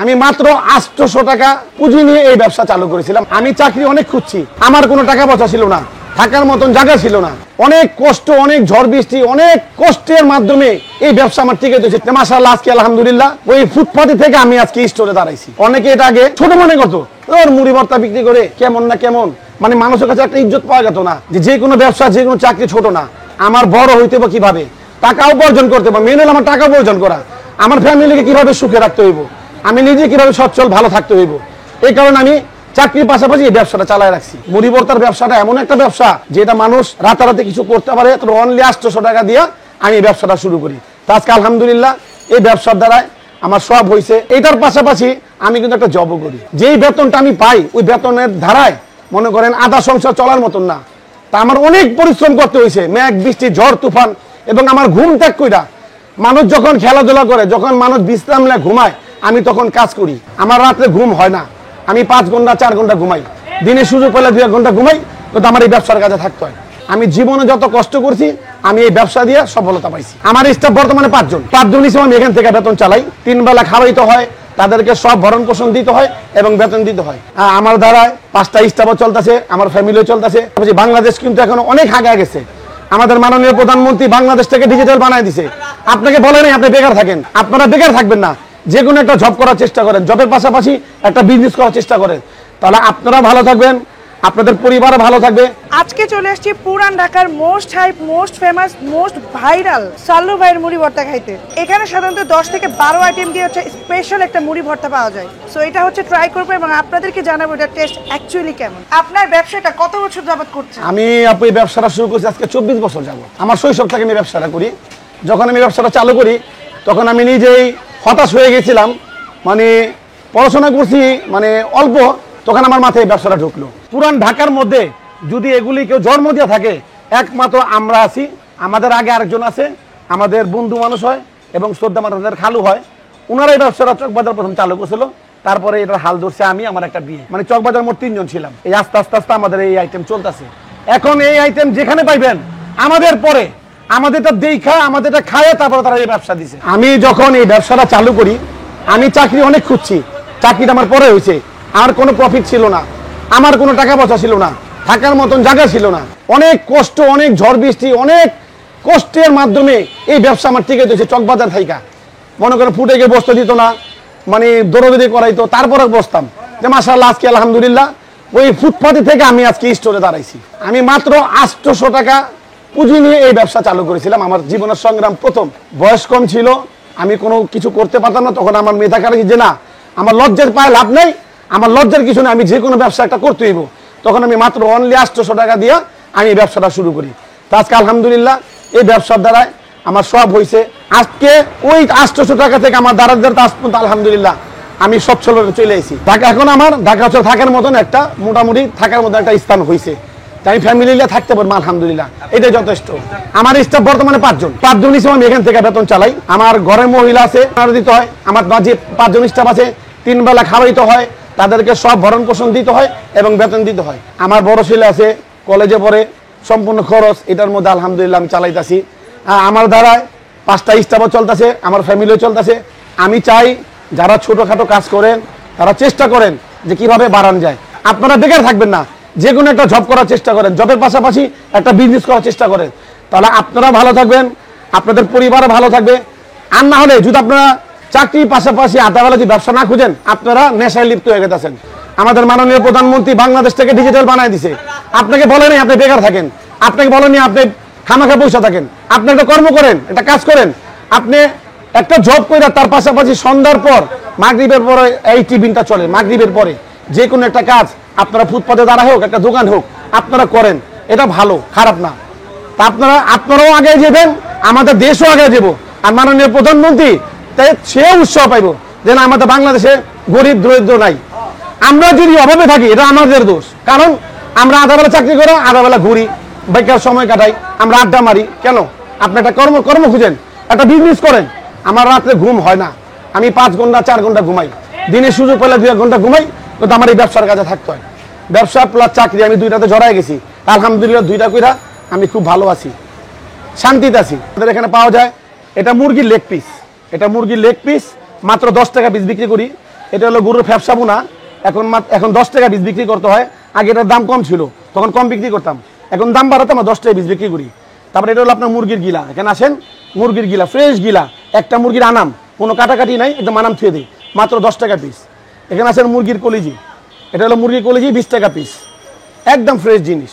আমি মাত্র 800 টাকা পুঁজি নিয়ে এই ব্যবসা চালু করেছিলাম। আমি চাকরি অনেক খুঁজছি, আমার কোনো টাকা পয়সা ছিল না, থাকার মতন জায়গা ছিল না, অনেক কষ্ট, অনেক ঝড় বৃষ্টি, অনেক কষ্টের মাধ্যমে এই ব্যবসা আমার টিকে রয়েছে। মাশাআল্লাহ, আজকে আলহামদুলিল্লাহ ওই ফুটপাতে থেকে আমি আজকে স্টোরে দাঁড়াইছি। অনেকে এটা আগে ছোট মনে করতো, ওর মুড়ি ভর্তা বিক্রি করে কেমন না কেমন, মানে মানুষের কাছে একটা ইজ্জত পাওয়া যেত না, যে কোনো ব্যবসা, যে কোনো চাকরি ছোট না। আমার বড় হইতে বা কিভাবে টাকা উপার্জন করতে হবে, মেন হলো আমার টাকা উপার্জন করা, আমার ফ্যামিলিকে কিভাবে সুখে রাখতে হইব, আমি নিজে কিভাবে সচ্ছল ভালো থাকতে হইব। এই কারণে আমি চাকরির পাশাপাশি এই ব্যবসাটা চালায় রাখছি। মুড়ি ভর্তার ব্যবসাটা এমন একটা ব্যবসা যেটা মানুষ রাতারাতি কিছু করতে পারে, অনলি 800 টাকা দিয়ে আমি এই ব্যবসাটা শুরু করি। তো আজকে আলহামদুলিল্লাহ এই ব্যবসার দ্বারাই আমার সব হয়েছে। এটার পাশাপাশি আমি কিন্তু একটা জবও করি। যেই বেতনটা আমি পাই ওই বেতনের ধারায় মনে করেন আধা সংসার চলার মতন না। তা আমার অনেক পরিশ্রম করতে হয়েছে, মেঘ বৃষ্টি ঝড় তুফান, এবং আমার ঘুম ত্যাগ কইরা। মানুষ যখন খেলাধুলা করে, যখন মানুষ বিশ্রাম নেয়, ঘুমায়, আমি তখন কাজ করি। আমার রাত্রে ঘুম হয় না, আমি 5 ঘন্টা 4 ঘন্টা ঘুমাই, দিনে সুযোগ পেলে 2 ঘন্টা ঘুমাই, কিন্তু আমার এই ব্যবসার কাজে থাকতে হয়। আমি জীবনে যত কষ্ট করছি আমি এই ব্যবসা দিয়ে সফলতা পাইছি। আমার স্টাফ বর্তমানে 5 জন হিসেবে আমি এখান থেকে বেতন চালাই। 3 বেলা খাওয়াইতে হয়, তাদেরকে সব ভরণ পোষণ দিতে হয় এবং বেতন দিতে হয়। আমার দ্বারায় 5টা স্টাফও চলতেছে, আমার ফ্যামিলিও চলতেছে। বাংলাদেশ কিন্তু এখন অনেক আগে গেছে। আমাদের মাননীয় প্রধানমন্ত্রী বাংলাদেশ থেকে ডিজিটাল বানায় দিছে। আপনাকে বলে নাই আপনি বেকার থাকেন, আপনারা বেকার থাকবেন না, যে কোনো একটা জব করার চেষ্টা করেন, জবের পাশাপাশি একটা বিজনেস করার চেষ্টা করেন, তাহলে আপনারা ভালো থাকবেন, আপনাদের পরিবারও ভালো থাকবে। আজকে চলে আসছি পুরান ঢাকার most hype, most famous, most viral সাল্লু ভাইয়ের মুড়ি ভর্তা খাইতে। এখানে সাধারণত 10 থেকে 12 আইটেম দিয়ে হচ্ছে স্পেশাল একটা মুড়ি ভর্তা পাওয়া যায়। সো এটা হচ্ছে ট্রাই করবো এবং আপনাদেরকে জানাবো এটা টেস্ট অ্যাকচুয়ালি কেমন। আপনার ব্যবসাটা কত বছর যাবত করছেন? আমি এই ব্যবসাটা শুরু করছি আজকে 24 বছর যাবত। আমার শৈশব থেকে আমি ব্যবসাটা করি। যখন আমি ব্যবসাটা চালু করি তখন আমি নিজেই হতাশ হয়ে গেছিলাম, মানে পড়াশোনা করছি মানে অল্প, তখন আমার মাথায় ব্যবসাটা ঢুকলো। পুরান ঢাকার মধ্যে যদি এগুলি কেউ জন্ম দিয়ে থাকে, একমাত্র আমরা আছি, আমাদের আগে আরেকজন আছে, আমাদের বন্ধু মানুষ হয় এবং শ্রদ্ধা মানুষদের খালু হয়। ওনারা এই ব্যবসাটা চকবাজার প্রথম চালু করছিল, তারপরে এটার হাল ধরছে আমি, আমার একটা বিয়ে, মানে চকবাজার মোট 3 জন ছিলাম। এই আস্তে আস্তে আস্তে আমাদের এই আইটেম চলতেছে। এখন এই আইটেম যেখানে পাইবেন আমাদের পরে, আমাদেরটা দেখা, আমাদেরটা খায়, তারপরে তারা এই ব্যবসা দিছে। আমি যখন এই ব্যবসাটা চালু করি আমি চাকরি অনেক খুঁজছি, চাকরিটা আমার পরে হয়েছে। আমার কোনো প্রফিট ছিল না, আমার কোনো টাকা পয়সা ছিল না, থাকার মতন জায়গা ছিল না, অনেক কষ্ট, অনেক ঝড় বৃষ্টি, অনেক কষ্টের মাধ্যমে এই ব্যবসা আমার টিকে রয়েছে। চকবাজার থাইকা মনে করেন ফুটে গিয়ে বসতে দিত না, মানে দৌড়াদৌড়ি করাইতো, তারপরে বসতাম। যে মাশাআল্লাহ আজকে আলহামদুলিল্লাহ ওই ফুটপাতে থেকে আমি আজকে স্টোরে দাঁড়াইছি। আমি মাত্র 800 টাকা পুঁজি নিয়ে এই ব্যবসা চালু করেছিলাম। আমার জীবনের সংগ্রাম প্রথম, বয়স কম ছিল, আমি কোনো কিছু করতে পারতাম না। তখন আমার মেধা কারণে যে না, আমার লজ্জার পায়ে লাভ নেই, আমার লজ্জার কিছু নেই, আমি যে কোনো ব্যবসা একটা করতে হইব। তখন আমি মাত্র অনলি 800 টাকা দিয়ে আমি এই ব্যবসাটা শুরু করি। তো আজকে আলহামদুলিল্লাহ এই ব্যবসার দ্বারাই আমার সব হয়েছে। আজকে ওই 800 টাকা থেকে আমার দাঁড়াতে আজ পর্যন্ত আলহামদুলিল্লাহ আমি সচ্ছল চলে এসেছি। ঢাকা এখন আমার ঢাকা হচ্ছে থাকার মতন একটা, মোটামুটি থাকার মতন একটা স্থান হয়েছে। আমি ফ্যামিলি নিয়ে থাকতে পারবো আলহামদুলিল্লাহ, এটাই যথেষ্ট। আমার স্টাফ বর্তমানে 5 জন হিসেবে আমি এখান থেকে বেতন চালাই। আমার ঘরের মহিলা আছে, দিতে হয়। আমার যে 5 জন স্টাফ আছে 3 বেলা খাওয়াইতে হয়, তাদেরকে সব ভরণ পোষণ দিতে হয় এবং বেতন দিতে হয়। আমার বড় ছেলে আছে, কলেজে পড়ে, সম্পূর্ণ খরচ এটার মধ্যে আলহামদুলিল্লাহ আমি চালাইতেছি। আমার দ্বারায় 5টা স্টাফও চলতেছে, আমার ফ্যামিলিও চলতেছে। আমি চাই যারা ছোটোখাটো কাজ করেন তারা চেষ্টা করেন যে কিভাবে বাড়ানো যায়। আপনারা বেকার থাকবেন না, যে কোনো একটা জব করার চেষ্টা করেন, জবের পাশাপাশি একটা বিজনেস করার চেষ্টা করেন, তাহলে আপনারা ভালো থাকবেন, আপনাদের পরিবারও ভালো থাকবে। আর না হলে যদি আপনারা চাকরির পাশাপাশি আধাবেলা যদি ব্যবসা না খুঁজেন, আপনারা নেশায় লিপ্ত হয়ে গেছেন। আমাদের মাননীয় প্রধানমন্ত্রী বাংলাদেশ থেকে ডিজিটাল বানায় দিছে। আপনাকে বলে নাই আপনি বেকার থাকেন, আপনাকে বলেনি আপনি খামাখা পয়সা থাকেন, আপনি একটা কর্ম করেন, একটা কাজ করেন। আপনি একটা জব করে তার পাশাপাশি সন্ধ্যার পর, মাগরিবের পরে এই টিফিনটা চলে, মাগরিবের পরে যে কোনো একটা কাজ আপনারা ফুটপাতে দাঁড়া হোক, একটা দোকান হোক, আপনারা করেন, এটা ভালো, খারাপ না। তা আপনারাও আগে যাবেন, আমাদের দেশও আগে যাব। আর মাননীয় প্রধানমন্ত্রী তাই সে উৎসাহ পাইব যে না, আমাদের বাংলাদেশে গরিব দরিদ্র নাই। আমরা যদি অভাবে থাকি এটা আমাদের দোষ, কারণ আমরা আধাবেলা চাকরি করে আধাবেলা ঘুরি, বেকার সময় কাটাই, আমরা আড্ডা মারি। কেন? আপনি একটা কর্ম খুঁজেন, একটা বিজনেস করেন। আমার রাত্রে ঘুম হয় না, আমি 5 ঘন্টা 4 ঘন্টা ঘুমাই, দিনে সুযোগ পেলে 2 ঘন্টা ঘুমাই, কিন্তু আমার এই ব্যবসার কাজে থাকতে হয়। ব্যবসা প্লাস চাকরি আমি দুইটাতে জড়াই গেছি। আলহামদুলিল্লাহ 2টা কইরা আমি খুব ভালো আছি, শান্তিতে আছি। আমাদের এখানে পাওয়া যায় এটা মুরগির লেগ পিস, এটা মুরগির লেগ পিস মাত্র 10 টাকা পিস বিক্রি করি। এটা হলো গরুর ফ্যাপসা বোনা। এখন 10 টাকা পিস বিক্রি করতে হয়। আগে এটার দাম কম ছিল, তখন কম বিক্রি করতাম। এখন দাম বাড়াতে আমরা 10 টাকা পিস বিক্রি করি। তারপরে এটা হলো আপনার মুরগির গিলা। এখানে আসেন, মুরগির গিলা, ফ্রেশ গিলা, একটা মুরগির আনাম, কোনো কাটাকাটি নাই, একদম আনাম থুয়ে দিই, মাত্র 10 টাকা পিস। এখানে আসেন মুরগির কলিজি, এটা হলো মুরগির কলিজি, 20 টাকা পিস, একদম ফ্রেশ জিনিস।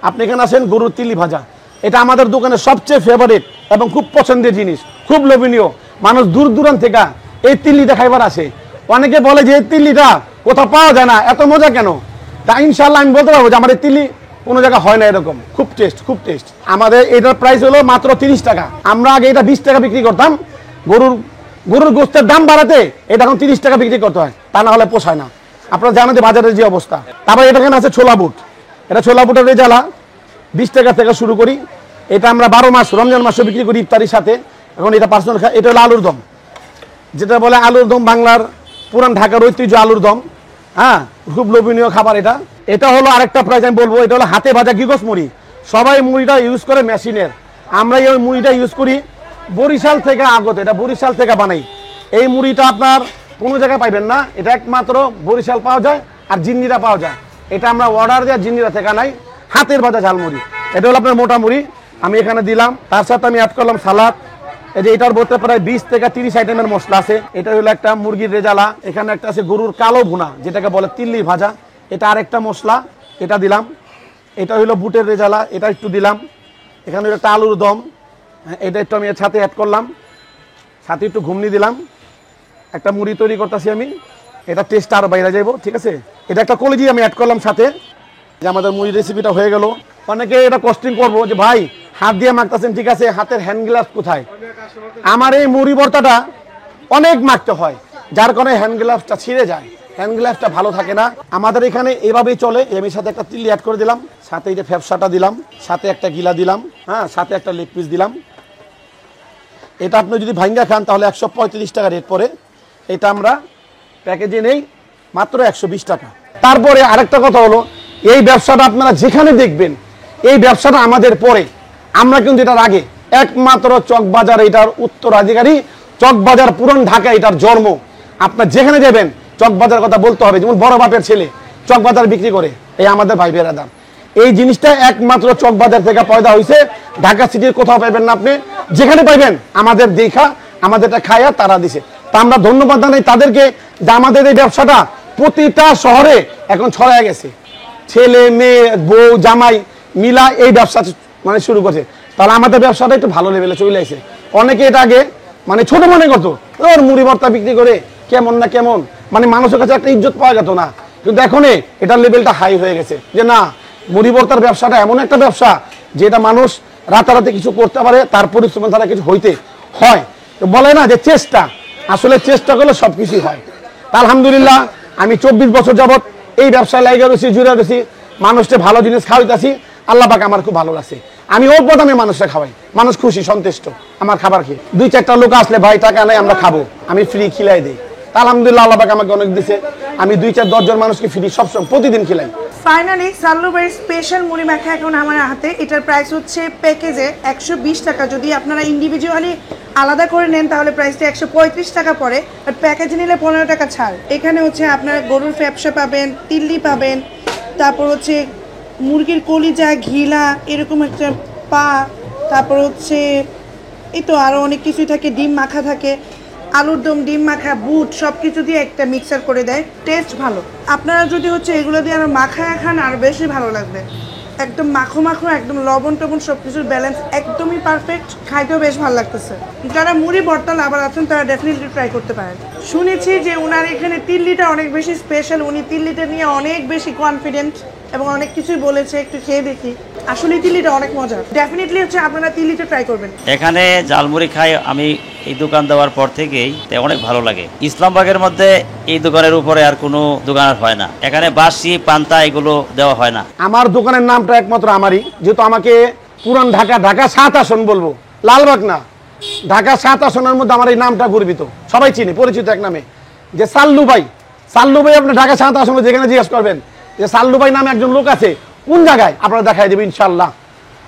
আপনি এখানে আসেন গরুর তিল্লি ভাজা, এটা আমাদের দোকানের সবচেয়ে ফেভারিট এবং খুব পছন্দের জিনিস, খুব লোভনীয়। মানুষ দূর দূরান্ত থেকে এই তিল্লিটা খাইবার আসে। অনেকে বলে যে এই তিল্লিটা কোথাও পাওয়া যায় না, এত মজা কেন? তা ইনশাল্লাহ আমি বলতে পারবো যে আমার এই তিল্লি কোনো জায়গায় হয় না এরকম, খুব টেস্ট, খুব টেস্ট। আমাদের এটার প্রাইস হলো মাত্র 30 টাকা। আমরা আগে এটা 20 টাকা বিক্রি করতাম। গরুর গোস্তের দাম বাড়াতে এটা এখন 30 টাকা বিক্রি করতে হয়, তা না হলে পোষায় না। আপনারা জানেন যে বাজারের যে অবস্থা। তারপরে এটা এখানে আছে ছোলা বুট, এটা ছোলা বুটের রেজালা, 20 টাকা থেকে শুরু করি। এটা আমরা 12 মাস রমজান মাসে বিক্রি করি ইফতারির সাথে। এখন এটা পার্সোনাল খাই। এটা হলো আলুর দম, যেটা বলে আলুর দম, বাংলার পুরান ঢাকার ঐতিহ্য আলুর দম। হ্যাঁ, খুব লোভনীয় খাবার এটা। এটা হলো আরেকটা প্রাইস আমি বলবো, এটা হলো হাতে ভাজা গিগস মুড়ি। সবাই মুড়িটা ইউজ করে মেশিনের, আমরা এই মুড়িটা ইউজ করি বরিশাল থেকে আগত, এটা বরিশাল থেকে বানাই। এই মুড়িটা আপনার কোনো জায়গায় পাইবেন না, এটা একমাত্র বরিশাল পাওয়া যায় আর জিন্নিরা পাওয়া যায়। এটা আমরা অর্ডার দেওয়া জিন্নিরা থেকে নাই, হাতের ভাজা ঝালমুড়ি। এটা হলো আপনার মোটা মুড়ি, আমি এখানে দিলাম, তার সাথে আমি অ্যাড করলাম সালাদ। এই যে এটার মধ্যে প্রায় 20 থেকে 30 আইটেমের মশলা আছে। এটা হলো একটা মুরগির রেজালা, এখানে একটা আছে গরুর কালো ভুনা, যেটাকে বলে তিল্লি ভাজা, এটা আরেকটা মশলা, এটা দিলাম। এটা হলো বুটের রেজালা, এটা একটু দিলাম। এখানে একটা আলুর দম, এটা একটু আমি এর সাথে অ্যাড করলাম, সাথে একটু ঘুমনি দিলাম। একটা মুড়ি তৈরি করতেছি আমি, এটা টেস্ট আরও বাইরে যাইব, ঠিক আছে। এটা একটা কলিজি আমি অ্যাড করলাম সাথে, যে আমাদের মুড়ি রেসিপিটা হয়ে গেল। অনেকে এটা কস্টিং করবো যে ভাই হাত দিয়ে মাখতেছেন, ঠিক আছে, হাতের হ্যান্ড গ্লাভস কোথায়? আমার এই মুড়ি ভর্তাটা অনেক মাখতে হয়, যার কারণে হ্যান্ড গ্লাভসটা ছিঁড়ে যায়, হ্যান্ড গ্লাভসটা ভালো থাকে না। আমাদের এখানে এভাবেই চলে। আমি সাথে একটা তিল্লি অ্যাড করে দিলাম, সাথে এই যে ফ্যাপসাটা দিলাম, সাথে একটা গিলা দিলাম, হ্যাঁ, সাথে একটা লেগ পিস দিলাম। এটা আপনি যদি ভাঙ্গা খান তাহলে 135 টাকা রেট পড়ে। এটা আমরা প্যাকেজে নেই মাত্র 120 টাকা। তারপরে আরেকটা কথা হলো, এই ব্যবসাটা আপনারা যেখানে দেখবেন, এই ব্যবসাটা আমাদের পরে, আমরা কিন্তু এটার আগে। একমাত্র চকবাজার এটার উত্তরাধিকারী, চকবাজার পুরান ঢাকা এটার জন্ম। আপনার যেখানে যাবেন চকবাজার কথা বলতে হবে। যেমন বড় বাপের ছেলে চকবাজার বিক্রি করে, এই আমাদের ভাই বেরাদার। এই জিনিসটা একমাত্র চকবাজার থেকে পয়দা হয়েছে, ঢাকা সিটির কোথাও পাইবেন না। আপনি যেখানে পাইবেন আমাদের দেখা, আমাদেরটা খায়া তারা দিছে। তা আমরা ধন্যবাদ জানাই তাদেরকে, যে আমাদের এই ব্যবসাটা প্রতিটা শহরে এখন ছড়ায় গেছে। ছেলে মেয়ে বউ জামাই মিলা এই ব্যবসা মানে শুরু করছে। তাহলে আমাদের ব্যবসাটা একটু ভালো লেভেলে চলে আসে। অনেকে এটা আগে মানে ছোট মনে করতো, ওর মুড়ি ভর্তা বিক্রি করে কেমন না কেমন, মানে মানুষের কাছে একটা ইজ্জত পাওয়া যেত না। কিন্তু এখন এটার লেভেলটা হাই হয়ে গেছে, যে না, মুড়ি ভর্তার ব্যবসাটা এমন একটা ব্যবসা যেটা মানুষ রাতারাতি কিছু করতে পারে, তার পরিশ্রম দ্বারা কিছু হইতে হয়। তো বলে না যে চেষ্টা, আসলে চেষ্টা করলে সব কিছুই হয়। তা আলহামদুলিল্লাহ আমি 24 বছর যাবত এই ব্যবসায় লাগিয়ে রয়েছি, জুড়ে রয়েছি, মানুষকে ভালো জিনিস খাওয়াইতেছি। আল্লাহ পাক আমার খুব ভালো লাগছে। আমি অল্প দামে মানুষকে খাওয়াই, মানুষ খুশি সন্তুষ্ট আমার খাবার খেয়ে। 2-4টা লোক আসলে ভাই টাকা নেই আমরা খাবো, আমি ফ্রি খিলাই দিই। তা আলহামদুলিল্লাহ আল্লাহ পাক আমাকে অনেক দিছে, আমি 2-4-10 জন মানুষকে ফ্রি সবসময় প্রতিদিন খিলাই। ফাইনালি সাল্লু ভাইয়ের স্পেশাল মুড়ি মাখা এখন আমার হাতে। এটার প্রাইস হচ্ছে প্যাকেজে 120 টাকা। যদি আপনারা ইন্ডিভিজুয়ালি আলাদা করে নেন তাহলে প্রাইসটা 135 টাকা পড়ে, আর প্যাকেজে নিলে 15 টাকা ছাড়। এখানে হচ্ছে আপনারা গরুর ফ্যাপসা পাবেন, তিল্লি পাবেন, তারপর হচ্ছে মুরগির কলিজা, ঘিলা, এরকম একটা পা, তারপর হচ্ছে এই তো আরও অনেক কিছুই থাকে, ডিম মাখা থাকে, আলুর দম, ডিম মাখা, বুট, সব কিছু দিয়ে একটা মিক্সার করে দেয়, টেস্ট ভালো। আপনারা যদি হচ্ছে এগুলো দিয়ে আরও মাখায় খান আরও বেশি ভালো লাগবে। একদম মাখো মাখো, একদম লবণ টবণ সব কিছুর ব্যালেন্স একদমই পারফেক্ট, খাইতেও বেশ ভালো লাগতেছে। যারা মুড়ি ভর্তা লাভার আছেন তারা ডেফিনেটলি ট্রাই করতে পারেন। শুনেছি যে ওনার এখানে তিল্লিটা অনেক বেশি স্পেশাল, উনি তিল্লিটা নিয়ে অনেক বেশি কনফিডেন্ট এবং অনেক কিছুই বলেছে। একটু খেয়ে দেখি, আসলে তিল্লিটা অনেক মজা। ডেফিনেটলি হচ্ছে আপনারা তিল্লিটা ট্রাই করবেন। এখানে ঝালমুড়ি খাই আমি এই দোকান দেওয়ার পর থেকেই, অনেক ভালো লাগে। ইসলামবাগের মধ্যে এই দোকানের উপরে আর কোনো দোকান হয় না। এখানে বাসি পান্তা এগুলো দেওয়া হয় না। আমার দোকানের নামটা একমাত্র আমারই, যেহেতু আমাকে পুরান ঢাকা, ঢাকা 7 আসন বলবো, লালবাগ না, ঢাকা 7 আসনের মধ্যে আমার এই নামটা গর্বিত, সবাই চিনি, পরিচিত এক নামে, যে সাল্লু ভাই। সাল্লু ভাই আপনার ঢাকা 7 আসনে যেখানে জিজ্ঞেস করবেন যে সাল্লু ভাই নামে একজন লোক আছে কোন জায়গায়, আপনারা দেখাই দেবেন ইনশাল্লাহ।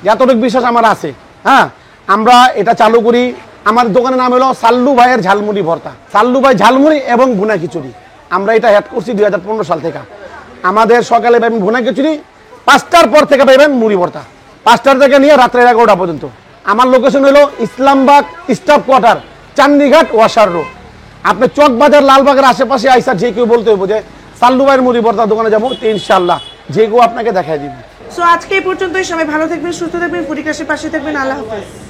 যতটুকু বিশ্বাস আমার আছে। হ্যাঁ, আমরা এটা চালু করি। আমার দোকানের নাম হলো সাল্লু ভাইয়ের ঝালমুড়ি ভর্তা, সাল্লু ভাই ঝালমুড়ি এবং ভুনা খিচুড়ি। আমরা এটা হেড করছি 2015 সাল থেকে। আমাদের সকালে পাইবেন ভুনা খিচুড়ি, 5টার পর থেকে পাইবেন মুড়ি ভর্তা, 5টার থেকে নিয়ে রাত্রে 11টা পর্যন্ত। আমার লোকেশন হলো ইসলামবাগ স্টাফ কোয়ার্টার, চান্দিঘাট ওয়াসার রোড। আপনি চকবাজার লালবাগের আশেপাশে আইসা যে কেউ বলতে হইব যে সাল্লু ভাইয়ের মুড়ি ভর্তা দোকানে যাবো, তো ইনশাল্লাহ যে কেউ আপনাকে দেখাই দিবে। সো আজকে এই পর্যন্তই। সবাই ভালো থাকবেন, সুস্থ থাকবেন, ফুডিকাশের পাশে থাকবেন। আল্লাহ হাফেজ।